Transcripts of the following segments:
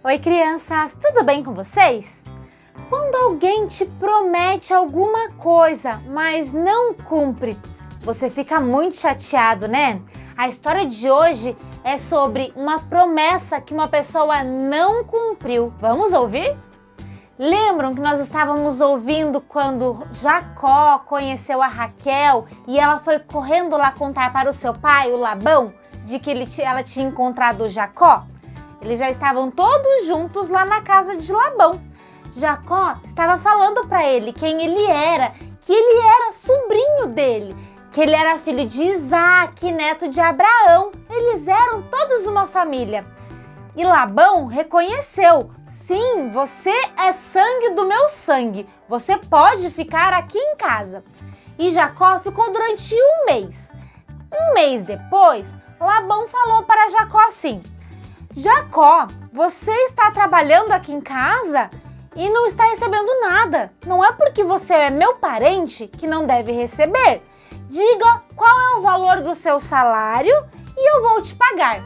Oi, crianças, tudo bem com vocês? Quando alguém te promete alguma coisa, mas não cumpre, você fica muito chateado, né? A história de hoje é sobre uma promessa que uma pessoa não cumpriu. Vamos ouvir? Lembram que nós estávamos ouvindo quando Jacó conheceu a Raquel e ela foi correndo lá contar para o seu pai, o Labão, de que ela tinha encontrado Jacó? Eles já estavam todos juntos lá na casa de Labão. Jacó estava falando para ele quem ele era, que ele era sobrinho dele, que ele era filho de Isaac, neto de Abraão. Eles eram todos uma família. E Labão reconheceu: sim, você é sangue do meu sangue, você pode ficar aqui em casa. E Jacó ficou durante um mês. Um mês depois, Labão falou para Jacó assim: Jacó, você está trabalhando aqui em casa e não está recebendo nada. Não é porque você é meu parente que não deve receber. Diga qual é o valor do seu salário e eu vou te pagar.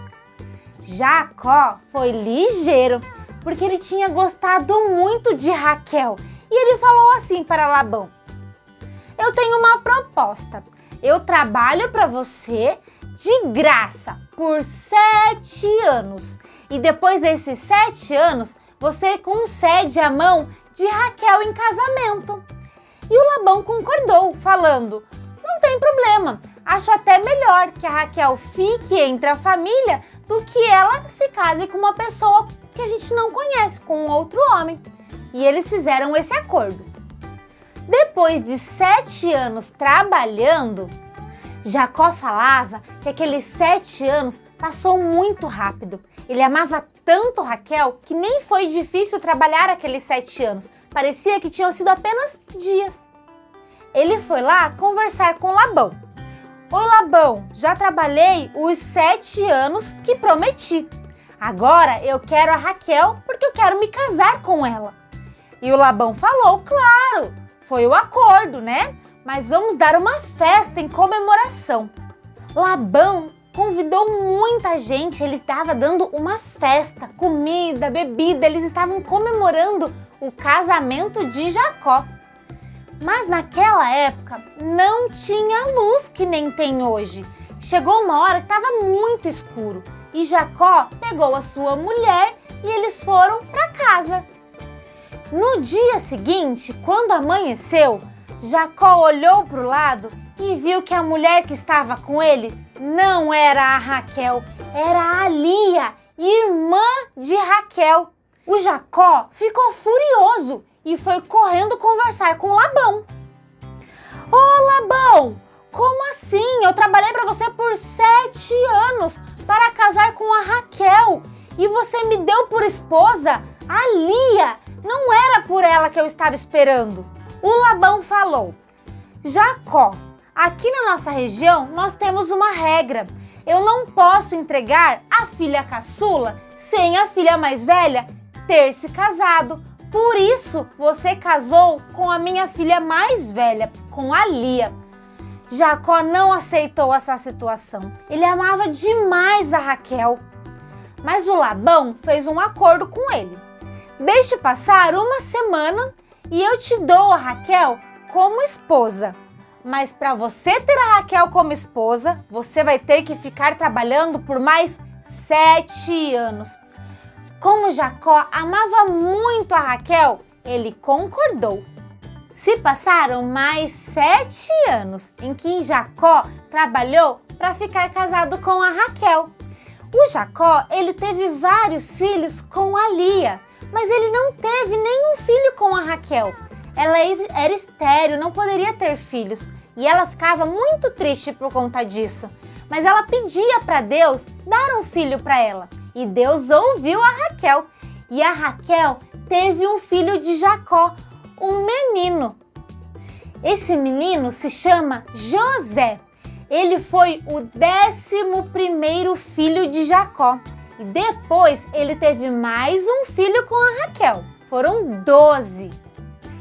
Jacó foi ligeiro, porque ele tinha gostado muito de Raquel. E ele falou assim para Labão: eu tenho uma proposta. Eu trabalho para você de graça por 7 anos. E depois desses 7 anos, você concede a mão de Raquel em casamento. E o Labão concordou, falando: não tem problema, acho até melhor que a Raquel fique entre a família do que ela se case com uma pessoa que a gente não conhece, com um outro homem. E eles fizeram esse acordo. Depois de 7 anos trabalhando, Jacó falava que aqueles 7 anos passou muito rápido. Ele amava tanto Raquel que nem foi difícil trabalhar aqueles 7 anos. Parecia que tinham sido apenas dias. Ele foi lá conversar com Labão. Oi, Labão, já trabalhei os 7 anos que prometi. Agora eu quero a Raquel porque eu quero me casar com ela. E o Labão falou: claro, foi o acordo, né? Mas vamos dar uma festa em comemoração. Labão convidou muita gente, ele estava dando uma festa, comida, bebida, eles estavam comemorando o casamento de Jacó. Mas naquela época não tinha luz que nem tem hoje. Chegou uma hora que estava muito escuro e Jacó pegou a sua mulher e eles foram para casa. No dia seguinte, quando amanheceu, Jacó olhou para o lado e viu que a mulher que estava com ele não era a Raquel, era a Lia, irmã de Raquel. O Jacó ficou furioso e foi correndo conversar com Labão. Ô Labão, como assim? Eu trabalhei para você por 7 anos para casar com a Raquel e você me deu por esposa a Lia. Não era por ela que eu estava esperando. O Labão falou: Jacó, aqui na nossa região nós temos uma regra. Eu não posso entregar a filha caçula sem a filha mais velha ter se casado. Por isso você casou com a minha filha mais velha, com a Lia. Jacó não aceitou essa situação. Ele amava demais a Raquel. Mas o Labão fez um acordo com ele. Deixe passar uma semana e eu te dou a Raquel como esposa. Mas para você ter a Raquel como esposa, você vai ter que ficar trabalhando por mais 7 anos. Como Jacó amava muito a Raquel, ele concordou. Se passaram mais 7 anos em que Jacó trabalhou para ficar casado com a Raquel. O Jacó, ele teve vários filhos com a Lia, mas ele não teve nenhum filho com a Raquel. Ela era estéril, não poderia ter filhos e ela ficava muito triste por conta disso. Mas ela pedia para Deus dar um filho para ela e Deus ouviu a Raquel. E a Raquel teve um filho de Jacó, um menino. Esse menino se chama José. Ele foi o 11º filho de Jacó. E depois ele teve mais um filho com a Raquel. Foram 12.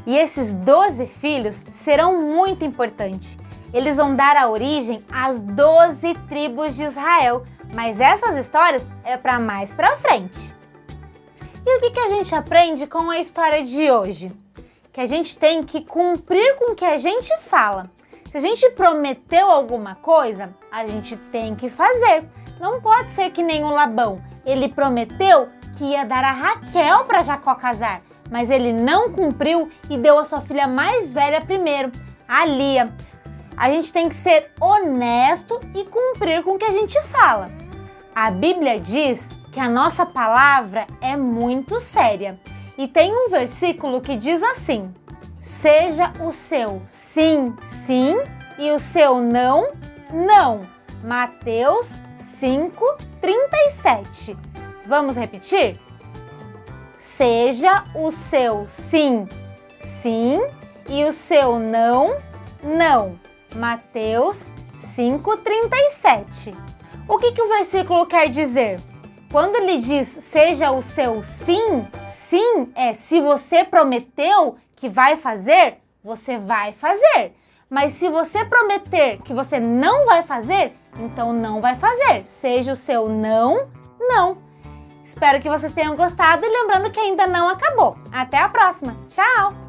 E esses 12 filhos serão muito importantes. Eles vão dar a origem às 12 tribos de Israel. Mas essas histórias é para mais para frente. E o que a gente aprende com a história de hoje? Que a gente tem que cumprir com o que a gente fala. Se a gente prometeu alguma coisa, a gente tem que fazer. Não pode ser que nem o Labão. Ele prometeu que ia dar a Raquel para Jacó casar, mas ele não cumpriu e deu a sua filha mais velha primeiro, a Lia. A gente tem que ser honesto e cumprir com o que a gente fala. A Bíblia diz que a nossa palavra é muito séria. E tem um versículo que diz assim: seja o seu sim, sim e o seu não, não. Mateus 5:37. Vamos repetir? Seja o seu sim, sim e o seu não, não. Mateus 5:37. O que o versículo quer dizer? Quando ele diz seja o seu sim, sim é se você prometeu que vai fazer, você vai fazer. Mas se você prometer que você não vai fazer, então não vai fazer. Seja o seu não, não. Espero que vocês tenham gostado e lembrando que ainda não acabou. Até a próxima. Tchau!